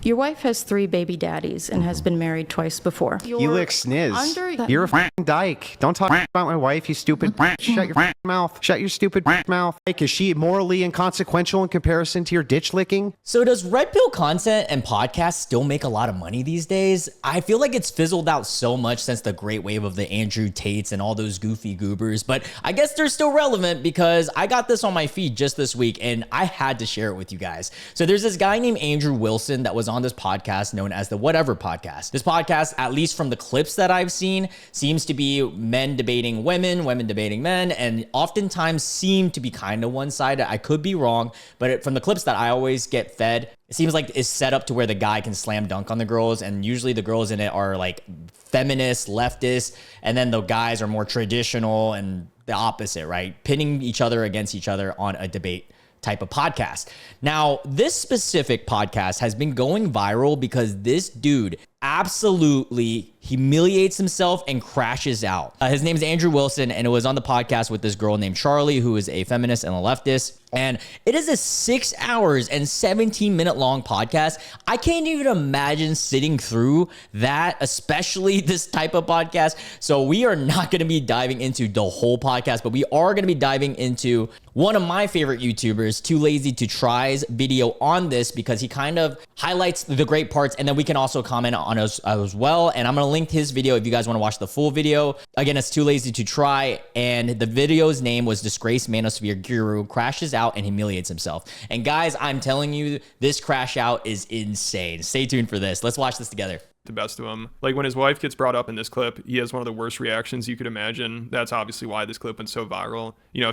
Your wife has 3 baby daddies and has been married twice before. You lick sniz. You're a f***ing dyke. Don't talk about my wife, you stupid. Shut your mouth. Shut your stupid mouth. Like, is she morally inconsequential in comparison to your ditch licking? So does red pill content and podcasts still make a lot of money these days? I feel like it's fizzled out so much since the great wave of the Andrew Tates and all those goofy goobers, but I guess they're still relevant because I got this on my feed just this week and I had to share it with you guys. So there's this guy named Andrew Wilson that was on this podcast known as the Whatever Podcast. This podcast, at least from the clips that I've seen, seems to be men debating women, women debating men, and oftentimes seem to be kind of one-sided. I could be wrong, but from the clips that I always get fed, it seems like it's set up to where the guy can slam dunk on the girls, and usually the girls in it are like feminists, leftists, and then the guys are more traditional and the opposite, right? Pitting each other against each other on a debate type of podcast. Now, this specific podcast has been going viral because this dude absolutely humiliates himself and crashes out. His name is Andrew Wilson, and it was on the podcast with this girl named Charlie, who is a feminist and a leftist. And it is a 6 hours and 17-minute long podcast. I can't even imagine sitting through that, especially this type of podcast. So we are not going to be diving into the whole podcast, but we are going to be diving into one of my favorite YouTubers, Too Lazy to Try's video on this, because he kind of highlights the great parts, and then we can also comment on us as well. And I'm going to link his video if you guys want to watch the full video. Again, it's Too Lazy to Try, and the video's name was Disgraced Manosphere Guru Crashes Out and Humiliates Himself. And guys, I'm telling you, this crash out is insane. Stay tuned for this. Let's watch this together. The best of him. Like, when his wife gets brought up in this clip, he has one of the worst reactions you could imagine. That's obviously why this clip went so viral. You know,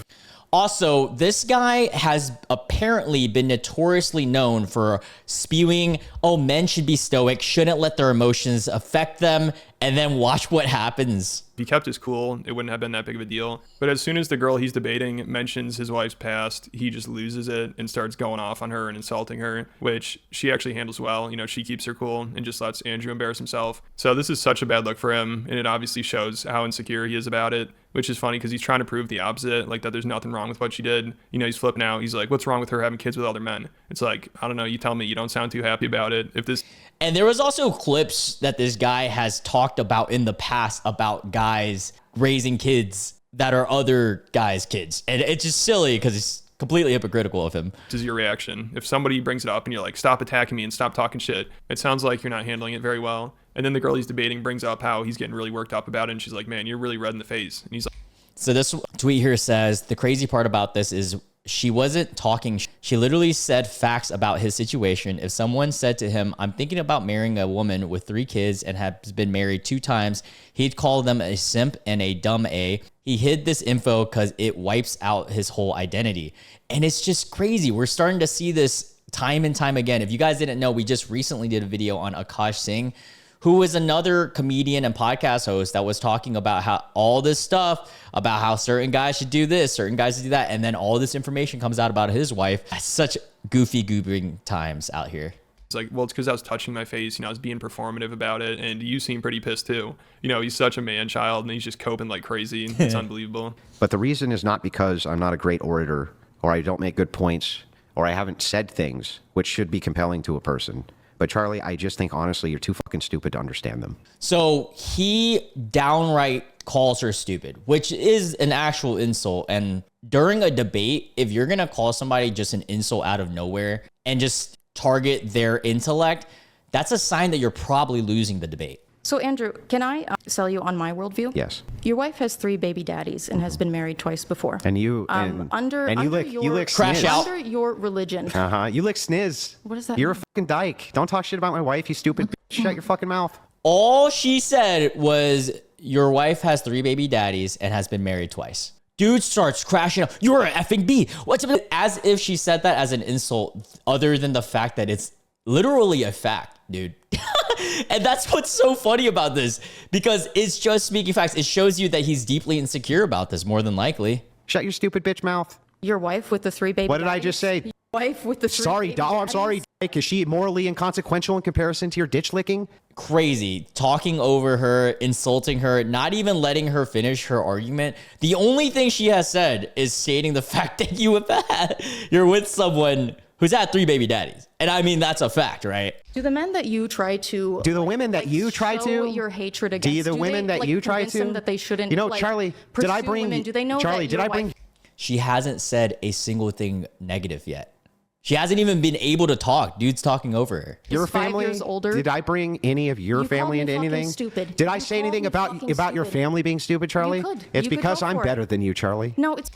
also, this guy has apparently been notoriously known for spewing, oh, men should be stoic, shouldn't let their emotions affect them, and then watch what happens. If he kept his cool, it wouldn't have been that big of a deal. But as soon as the girl he's debating mentions his wife's past, he just loses it and starts going off on her and insulting her, which she actually handles well. You know, she keeps her cool and just lets Andrew embarrass himself. So this is such a bad look for him, and it obviously shows how insecure he is about it, which is funny because he's trying to prove the opposite, like that there's nothing wrong with what she did. You know, he's flipping out. He's like, what's wrong with her having kids with other men? It's like, I don't know, you tell me. You don't sound too happy about it. If this... And there was also clips that this guy has talked about in the past about guys raising kids that are other guys' kids. And it's just silly because it's completely hypocritical of him. This is your reaction. If somebody brings it up and you're like, stop attacking me and stop talking shit, it sounds like you're not handling it very well. And then the girl he's debating brings up how he's getting really worked up about it. And she's like, man, you're really red in the face. And he's like... So this tweet here says, the crazy part about this is she wasn't talking. She literally said facts about his situation. If someone said to him, I'm thinking about marrying a woman with 3 kids and has been married 2 times, he'd call them a simp and a dumb A. He hid this info because it wipes out his whole identity. And it's just crazy. We're starting to see this time and time again. If you guys didn't know, we just recently did a video on Akash Singh, who is another comedian and podcast host that was talking about how all this stuff about how certain guys should do this, certain guys should do that. And then all this information comes out about his wife. Such goofy goobering times out here. It's like, well, it's because I was touching my face. You know, I was being performative about it. And you seem pretty pissed too. You know, he's such a man child and he's just coping like crazy. It's unbelievable. But the reason is not because I'm not a great orator or I don't make good points or I haven't said things which should be compelling to a person. But Charlie, I just think, honestly, you're too fucking stupid to understand them. So he downright calls her stupid, which is an actual insult. And during a debate, if you're going to call somebody just an insult out of nowhere and just target their intellect, that's a sign that you're probably losing the debate. So, Andrew, can I sell you on my worldview? Yes. Your wife has 3 baby daddies and has been married twice before. And you lick crash sniz. out. Under your religion. You lick sniz. What does that You're mean? a fucking dyke. Don't talk shit about my wife, you stupid bitch. Shut your fucking mouth. All she said was, your wife has 3 baby daddies and has been married twice. Dude starts crashing out. You're an effing B. What's up? As if she said that as an insult, other than the fact that it's literally a fact, dude. And that's what's so funny about this, because it's just speaking facts. It shows you that he's deeply insecure about this, more than likely. Shut your stupid bitch mouth. Your wife with the 3 baby What did I daddies? just say? Your wife with the 3 Sorry, baby doll. I'm sorry, daddies? dyke. Is she morally inconsequential in comparison to your ditch licking? Crazy. Talking over her, insulting her, not even letting her finish her argument. The only thing she has said is stating the fact that you're with someone who's had 3 baby daddies. And I mean, that's a fact, right? Do the men that you try to... Do the women that you try show to... your hatred against... Do the women that you try convince them to... that they shouldn't, You know, Charlie, did I pursue bring... women? Do they know Charlie, that did your I bring... wife- She hasn't said a single thing negative yet. She hasn't even been able to talk. Dude's talking over her. Your is 5 family? years older. Did I bring any of your You called family me into fucking anything? stupid. Did I You say called anything me about fucking your stupid. family being stupid, Charlie? could. It's You could because go I'm for it. better than you, Charlie. No, it's...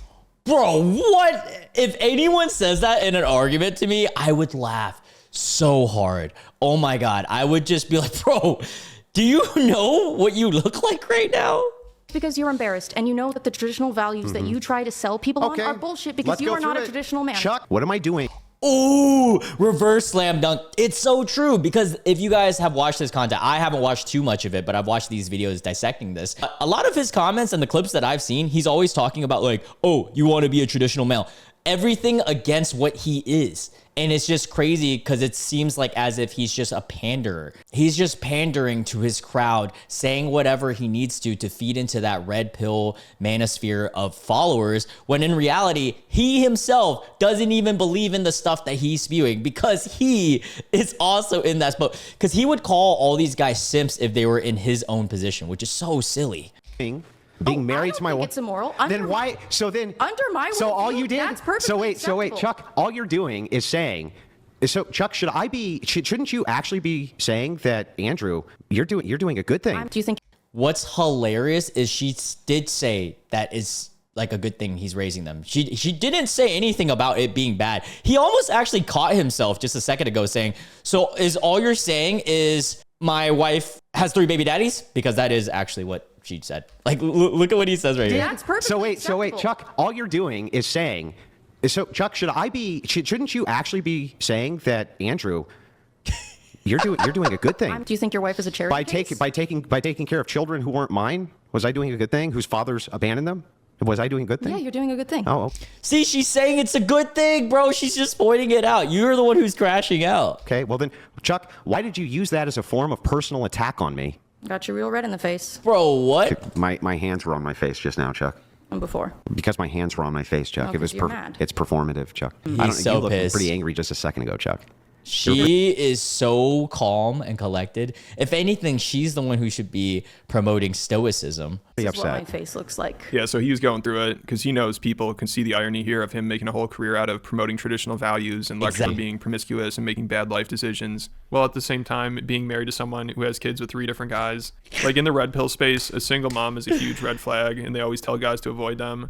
Bro, what? If anyone says that in an argument to me, I would laugh so hard. Oh my God. I would just be like, bro, do you know what you look like right now? because you're embarrassed and you know that the traditional values that you try to sell people on are bullshit because Let's you go are not through a it. traditional man. Chuck, what am I doing? Ooh, reverse slam dunk. It's so true because if you guys have watched this content, I haven't watched too much of it, but I've watched these videos dissecting this. A lot of his comments and the clips that I've seen, he's always talking about like, oh, you want to be a traditional male. Everything against what he is. And it's just crazy because it seems like as if he's just a panderer. He's just pandering to his crowd, saying whatever he needs to feed into that red pill manosphere of followers, when in reality, he himself doesn't even believe in the stuff that he's spewing because he is also in that spot. Because he would call all these guys simps if they were in his own position, which is so silly. Being married to my wife. It's immoral. Then why? So then under my so all worldview, you did. that's perfectly So wait, acceptable. Chuck. All you're doing is saying. So Chuck, shouldn't you actually be saying that Andrew, you're doing a good thing? Do you think What's hilarious is she did say that is like a good thing he's raising them. She didn't say anything about it being bad. He almost actually caught himself just a second ago saying, so is all you're saying is my wife has 3 baby daddies? Because that is actually what she said. Like, look at what he says right here. that's perfectly So wait, acceptable. Chuck. All you're doing is saying. So Chuck, shouldn't you actually be saying that Andrew, you're doing a good thing Do you think your wife is a charity by case? taking care of children who weren't mine? Was I doing a good thing? Whose fathers abandoned them? Was I doing a good thing? Yeah, you're doing a good thing. Oh, okay. See, she's saying it's a good thing, bro. She's just pointing it out. You're the one who's crashing out. Okay. Well then, Chuck, why did you use that as a form of personal attack on me? Got you real red in the face. Bro, what? My hands were on my face just now, Chuck. And before. Because my hands were on my face, Chuck. Oh, It was 'cause you're mad. it's performative, Chuck. He's so you looked pissed. pretty angry just a second ago, Chuck. She is so calm and collected. If anything, she's the one who should be promoting stoicism. Pretty This is what my upset. face looks like. Yeah, so he was going through it because he knows people can see the irony here of him making a whole career out of promoting traditional values and lecturing Exactly. being promiscuous and making bad life decisions, while at the same time being married to someone who has kids with 3 different guys. Like in the red pill space, a single mom is a huge red flag, and they always tell guys to avoid them.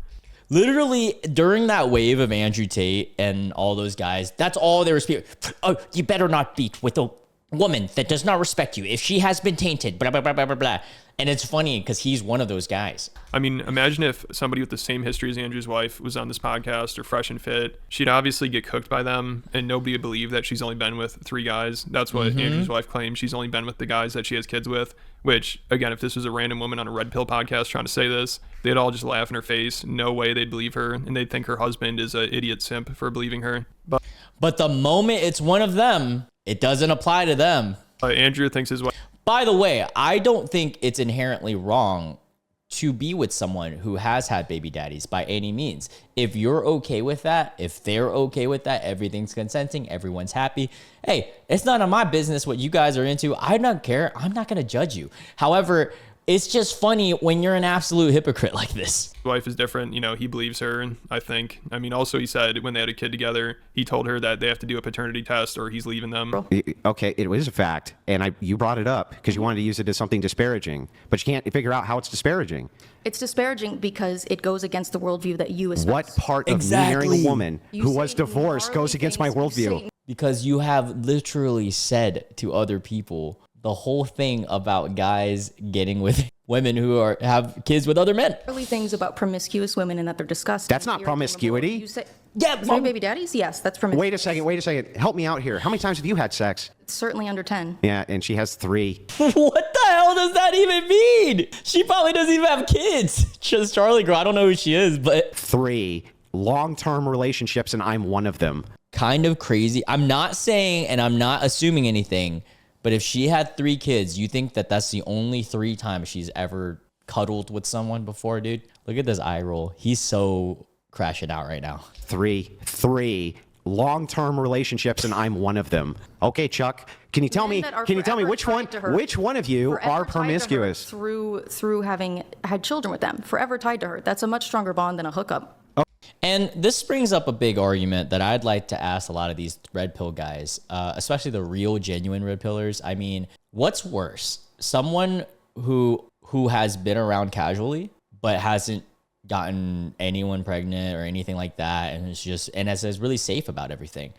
Literally, during that wave of Andrew Tate and all those guys, that's all they were speaking. Oh, you better not beat with a woman that does not respect you if she has been tainted, blah, blah, blah, blah, blah, blah. And it's funny because he's one of those guys. I mean, imagine if somebody with the same history as Andrew's wife was on this podcast or fresh and fit. She'd obviously get cooked by them, and nobody would believe that she's only been with 3 guys. That's what Andrew's wife claims. She's only been with the guys that she has kids with, which, again, if this was a random woman on a red pill podcast trying to say this, they'd all just laugh in her face. No way they'd believe her, and they'd think her husband is an idiot simp for believing her. But the moment it's one of them, it doesn't apply to them. Andrew thinks his wife... By the way, I don't think it's inherently wrong to be with someone who has had baby daddies by any means. If you're okay with that, if they're okay with that, everything's consenting, everyone's happy. Hey, it's none of my business what you guys are into. I don't care. I'm not going to judge you. However, it's just funny when you're an absolute hypocrite like this. wife is different. You know, he believes her, I think. I mean, also he said when they had a kid together, he told her that they have to do a paternity test or he's leaving them. Okay, it was a fact, and you brought it up because you wanted to use it as something disparaging, but you can't figure out how it's disparaging. It's disparaging because it goes against the worldview that you espouse. What part of me Exactly. marrying a woman You who say was divorced goes gnarly against my things, you worldview? say Because you have literally said to other people the whole thing about guys getting with women who have kids with other men. gnarly things about promiscuous women and that they're disgusting. That's not You're promiscuity. You say, Yeah, three baby daddies? Yes, that's promiscuous. Wait a second. Help me out here. How many times have you had sex? It's certainly under 10. Yeah, and she has 3. What the hell does that even mean? She probably doesn't even have kids. Just Charlie girl. I don't know who she is, but 3 long-term relationships, and I'm one of them. kind of crazy. I'm not saying and I'm not assuming anything, but if she had 3 kids, you think that that's the only 3 times she's ever cuddled with someone before, dude? Look at this eye roll. He's so crashing out right now. 3 long-term relationships, and I'm one of them. Okay, Chuck, can you tell me? Can you tell me which one of you are promiscuous? Through having had children with them, forever tied to her. That's a much stronger bond than a hookup. And this brings up a big argument that I'd like to ask a lot of these red pill guys, especially the real genuine red pillers. I mean, what's worse? Someone who has been around casually but hasn't gotten anyone pregnant or anything like that, and is really safe about everything,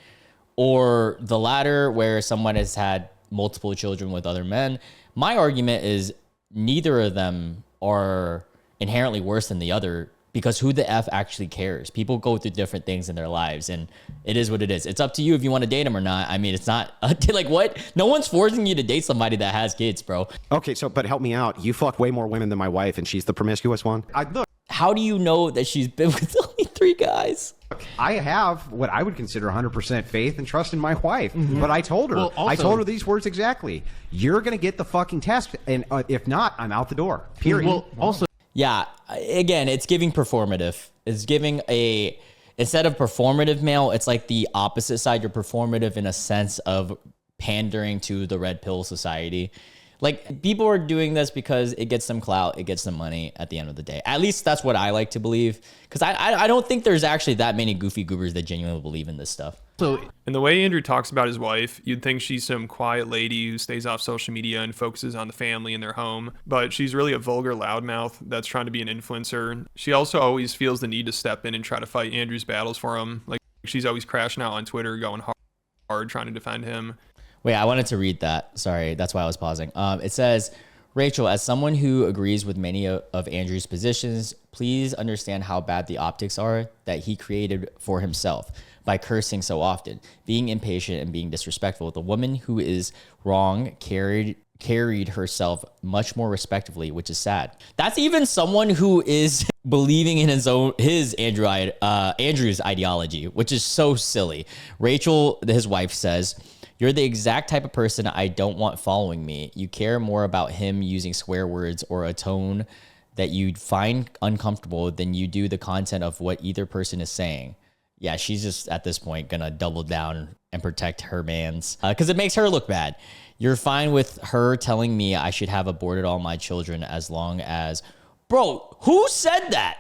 or the latter where someone has had multiple children with other men. My argument is neither of them are inherently worse than the other, because who the F actually cares? People go through different things in their lives, and it is what it is. It's up to you if you want to date them or not. I mean, it's not like what? No one's forcing you to date somebody that has kids, bro. Okay, but help me out. You fuck way more women than my wife, and she's the promiscuous one. Look, how do you know that she's been with only 3 guys? I have what I would consider 100% faith and trust in my wife. But I told her, I told her these words exactly. You're going to get the fucking test, and if not, I'm out the door. Period. Well, also, yeah, again, it's giving performative. It's giving instead of performative male, it's like the opposite side. You're performative in a sense of pandering to the red pill society. Like, people are doing this because it gets them clout, it gets them money at the end of the day. At least that's what I like to believe, because I don't think there's actually that many goofy goobers that genuinely believe in this stuff. so And the way Andrew talks about his wife, you'd think she's some quiet lady who stays off social media and focuses on the family and their home, but she's really a vulgar loudmouth that's trying to be an influencer. She also always feels the need to step in and try to fight Andrew's battles for him. Like, she's always crashing out on Twitter, going hard trying to defend him. Wait, I wanted to read that. Sorry, that's why I was pausing. It says, Rachel, as someone who agrees with many of Andrew's positions, please understand how bad the optics are that he created for himself by cursing so often, being impatient, and being disrespectful. The woman who is wrong carried herself much more respectively, which is sad. That's even someone who is believing in his Andrew's ideology, which is so silly. Rachel, his wife, says, you're the exact type of person I don't want following me. You care more about him using swear words or a tone that you'd find uncomfortable than you do the content of what either person is saying. Yeah, she's just at this point gonna double down and protect her mans because it makes her look bad. You're fine with her telling me I should have aborted all my children as long as... Bro, who said that?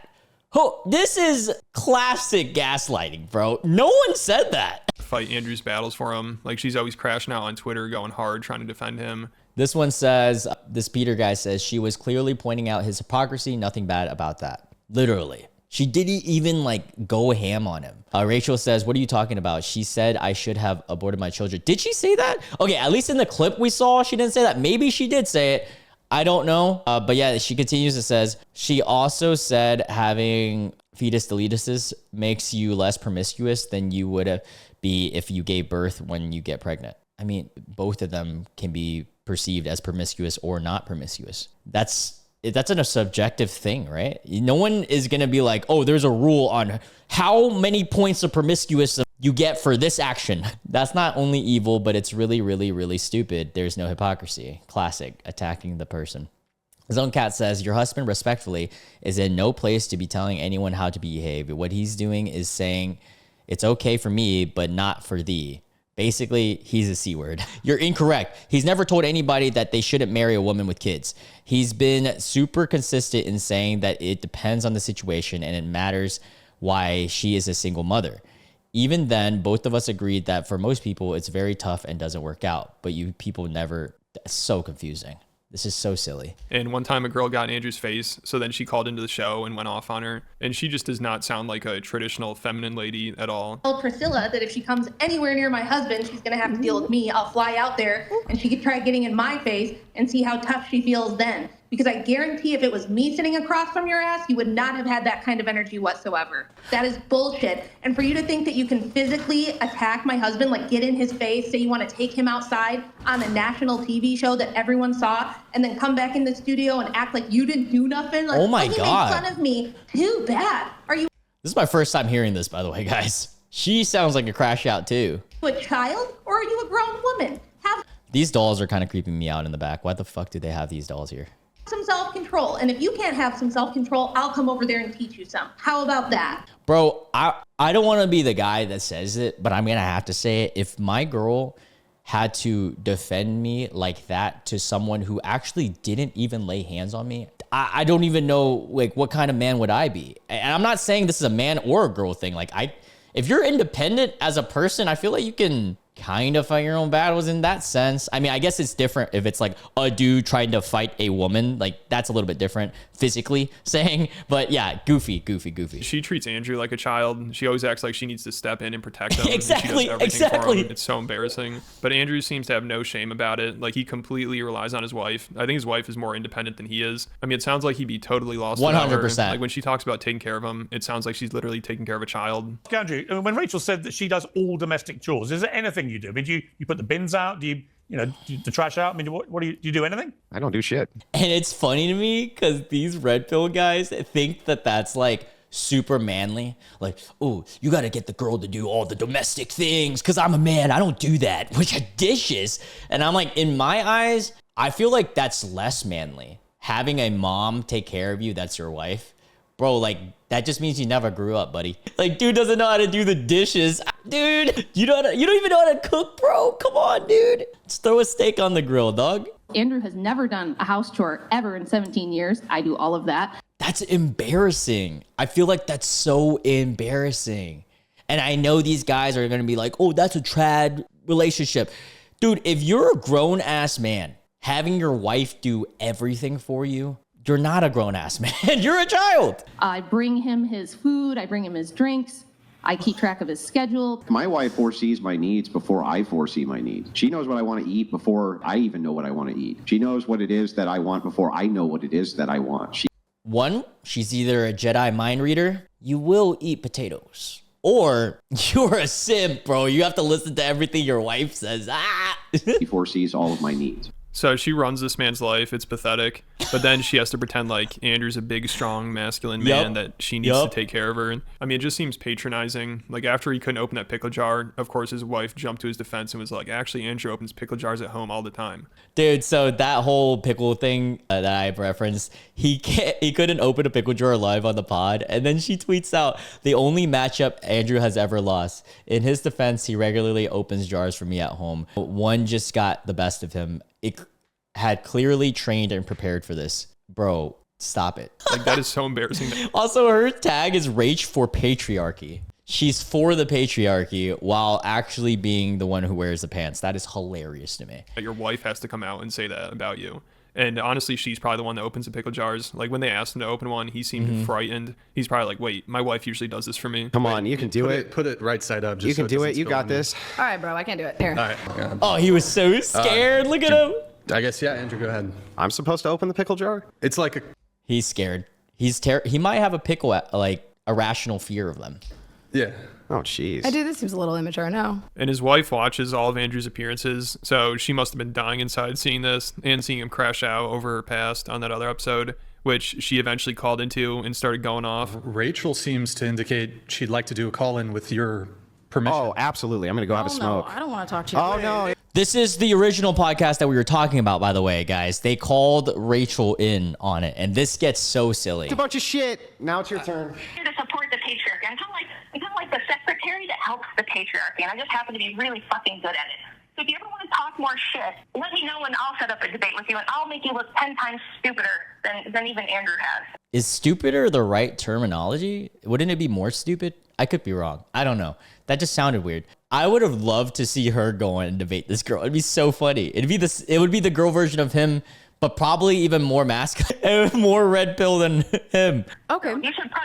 This is classic gaslighting, bro. No one said that. Fight Andrew's battles for him. Like, she's always crashing out on Twitter, going hard trying to defend him. This one says, this Peter guy says, she was clearly pointing out his hypocrisy. Nothing bad about that. Literally. She didn't even like go ham on him. Rachel says, what are you talking about? She said I should have aborted my children. Did she say that? Okay, at least in the clip we saw, she didn't say that. Maybe she did say it. I don't know. But yeah, she continues and says, she also said having fetus deletuses makes you less promiscuous than you would be if you gave birth when you get pregnant. I mean, both of them can be perceived as promiscuous or not promiscuous. That's a subjective thing, right? No one is going to be like, oh, there's a rule on how many points of promiscuous you get for this action. That's not only evil, but it's really, really, really stupid. There's no hypocrisy. Classic, attacking the person. Zone Cat says, your husband respectfully is in no place to be telling anyone how to behave. What he's doing is saying, it's okay for me, but not for thee. Basically, he's a C word. You're incorrect. He's never told anybody that they shouldn't marry a woman with kids. He's been super consistent in saying that it depends on the situation and it matters why she is a single mother. Even then, both of us agreed that for most people, it's very tough and doesn't work out. But you people never... That's so confusing. This is so silly. And one time a girl got in Andrew's face, so then she called into the show and went off on her. And she just does not sound like a traditional feminine lady at all. Told Priscilla that if she comes anywhere near my husband, she's going to have to deal with me. I'll fly out there and she could try getting in my face and see how tough she feels then. Because I guarantee if it was me sitting across from your ass, you would not have had that kind of energy whatsoever. That is bullshit. And for you to think that you can physically attack my husband, like get in his face, say you want to take him outside on a national TV show that everyone saw, and then come back in the studio and act like you didn't do nothing. Like, oh my you God. made fun of me. Too bad. Are you This is my first time hearing this, by the way, guys. She sounds like a crash out too. a child or are you a grown woman? Have These dolls are kind of creeping me out in the back. Why the fuck do they have these dolls here? some self-control. And if you can't have some self-control, I'll come over there and teach you some. How about that? Bro, I don't want to be the guy that says it, but I'm going to have to say it. If my girl had to defend me like that to someone who actually didn't even lay hands on me, I don't even know like what kind of man would I be. And I'm not saying this is a man or a girl thing. Like if you're independent as a person, I feel like you can kind of fight your own battles in that sense. I mean, I guess it's different if it's like a dude trying to fight a woman. Like that's a little bit different physically saying, but yeah, goofy. She treats Andrew like a child. She always acts like she needs to step in and protect him. Exactly. For him. It's so embarrassing. But Andrew seems to have no shame about it. Like he completely relies on his wife. I think his wife is more independent than he is. I mean, it sounds like he'd be totally lost. 100%. Like when she talks about taking care of him, it sounds like she's literally taking care of a child. Andrew, when Rachel said that she does all domestic chores, is there anything you do? I mean, do you put the bins out? Do you the trash out? I mean, what do you do anything? I don't do shit. And it's funny to me because these red pill guys think that that's like super manly. Like, oh, you got to get the girl to do all the domestic things because I'm a man. I don't do that, which are dishes. And I'm like, in my eyes, I feel like that's less manly. Having a mom take care of you, that's your wife. Bro, like, that just means you never grew up, buddy. Like, dude doesn't know how to do the dishes. Dude, you don't even know how to cook, bro. Come on, dude. Just throw a steak on the grill, dog. Andrew has never done a house chore ever in 17 years. I do all of that. That's embarrassing. I feel like that's so embarrassing. And I know these guys are going to be like, oh, that's a trad relationship. Dude, if you're a grown-ass man, having your wife do everything for you, you're not a grown-ass man. You're a child. I bring him his food. I bring him his drinks. I keep track of his schedule. My wife foresees my needs before I foresee my needs. She knows what I want to eat before I even know what I want to eat. She knows what it is that I want before I know what it is that I want. One, she's either a Jedi mind reader, you will eat potatoes, or you're a simp, bro. You have to listen to everything your wife says. She foresees all of my needs. So she runs this man's life. It's pathetic. But then she has to pretend like Andrew's a big, strong, masculine man that she needs to take care of her. And I mean, it just seems patronizing. Like after he couldn't open that pickle jar, of course, his wife jumped to his defense and was like, actually, Andrew opens pickle jars at home all the time. Dude, so that whole pickle thing that I referenced, he couldn't open a pickle jar live on the pod. And then she tweets out, the only matchup Andrew has ever lost. In his defense, he regularly opens jars for me at home. One just got the best of him. It had clearly trained and prepared for this. Bro, stop it. Like, that is so embarrassing. Also, her tag is Rach for patriarchy. She's for the patriarchy while actually being the one who wears the pants. That is hilarious to me. Your wife has to come out and say that about you. And honestly, she's probably the one that opens the pickle jars. Like when they asked him to open one, he seemed frightened. He's probably like, wait, my wife usually does this for me. Come on, you can do it. Put it right side up. Just You can so do it. You got this. All right, bro, I can't do it. Here. All right. Oh, he was so scared. Look at him. I guess, yeah, Andrew, go ahead. I'm supposed to open the pickle jar? It's like a... He's scared. He might have a pickle, like irrational fear of them. Yeah. Oh, jeez. I do. This seems a little immature. No. And his wife watches all of Andrew's appearances, so she must have been dying inside seeing this and seeing him crash out over her past on that other episode, which she eventually called into and started going off. Rachel seems to indicate she'd like to do a call-in with your permission. Oh, absolutely. I'm going to go have a smoke. No, I don't want to talk to you. Oh, no. This is the original podcast that we were talking about, by the way, guys. They called Rachel in on it, and this gets so silly. It's a bunch of shit. Now it's your turn. To support the patriarchy. I'm kind of like the secretary that helps the patriarchy, and I just happen to be really fucking good at it. So if you ever want to talk more shit, let me know and I'll set up a debate with you, and I'll make you look 10 times stupider than even Andrew has. Is stupider the right terminology? Wouldn't it be more stupid? I could be wrong. I don't know. That just sounded weird. I would have loved to see her go and debate this girl. It'd be so funny. It would be the girl version of him, but probably even more masculine and more red pill than him. Okay.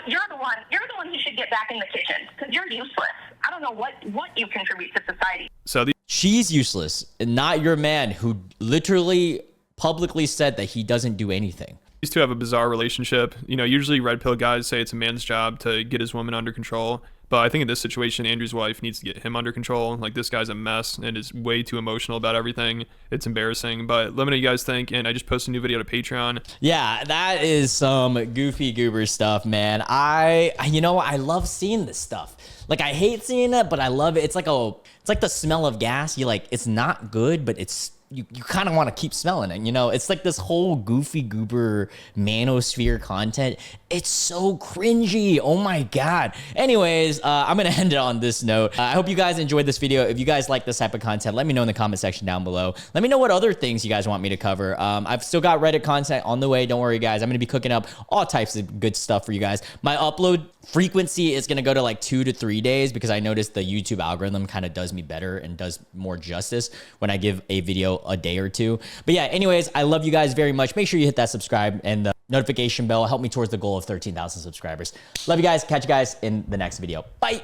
You're the one who should get back in the kitchen because you're useless. I don't know what you contribute to society. So she's useless, and not your man who literally publicly said that he doesn't do anything. these two have a bizarre relationship. You know, usually red pill guys say it's a man's job to get his woman under control. But I think in this situation, Andrew's wife needs to get him under control. Like, this guy's a mess and is way too emotional about everything. It's embarrassing. But let me know what you guys think. And I just posted a new video to Patreon. Yeah, that is some goofy goober stuff, man. I love seeing this stuff. Like, I hate seeing it, but I love it. It's like the smell of gas. It's not good, but it's you kind of want to keep smelling it. You know, it's like this whole goofy goober manosphere content. It's so cringy. Oh my God. Anyways, I'm going to end it on this note. I hope you guys enjoyed this video. If you guys like this type of content, let me know in the comment section down below. Let me know what other things you guys want me to cover. I've still got Reddit content on the way. Don't worry, guys. I'm going to be cooking up all types of good stuff for you guys. My upload frequency is going to go to like 2 to 3 days because I noticed the YouTube algorithm kind of does me better and does more justice when I give a video a day or two. But yeah, anyways, I love you guys very much. Make sure you hit that subscribe and the notification bell. Help me towards the goal of 13,000 subscribers. Love you guys. Catch you guys in the next video. Bye.